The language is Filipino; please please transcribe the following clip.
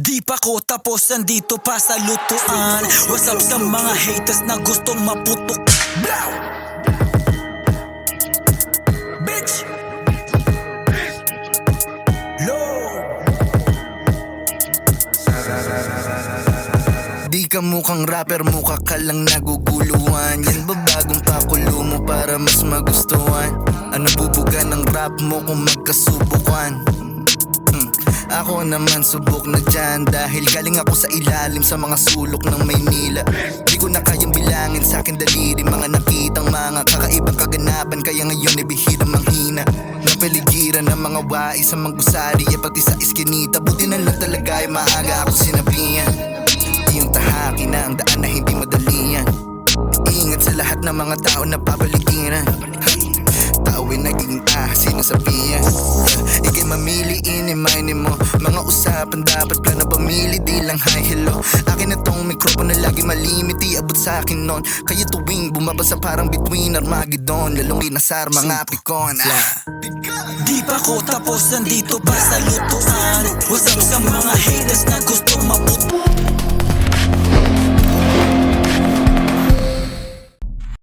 Di pa ko tapos, andito pa sa lutuan. What's up sa mga haters na gustong maputok? Blow! Bitch! Low! Di ka mukhang rapper, mukha ka lang naguguluhan. Yan ba bagong pakulo mo para mas magustuhan? Ano bubuga ng rap mo kung magkasubukan? Ako naman subok na dyan, dahil galing ako sa ilalim sa mga sulok ng Maynila. Di ko na kayang bilangin sa akin daliri mga nakitang mga kakaibang kaganapan, kaya ngayon ay bihirang manghina. Napaligiran ng mga wais sa manggusari at pati sa iskinita. Buti na lang talaga ay maaga ako sinabihan. Yung tahaki na ang daan na hindi madali yan. Ingat sa lahat ng mga tao na papaligiran. Tao ay nagiging sinasabihan. Ika'y mamili, iniminin mo mga usapan dapat ka na pamili, di lang hi hello. Akin na tong mikropono lagi malimit, iabot sa akin nun. Kaya tuwing bumabasa parang between Armageddon, lalong inasar mga pikon. Di pa ko tapos, andito pa sa lutuan. What's up sa mga haters na gusto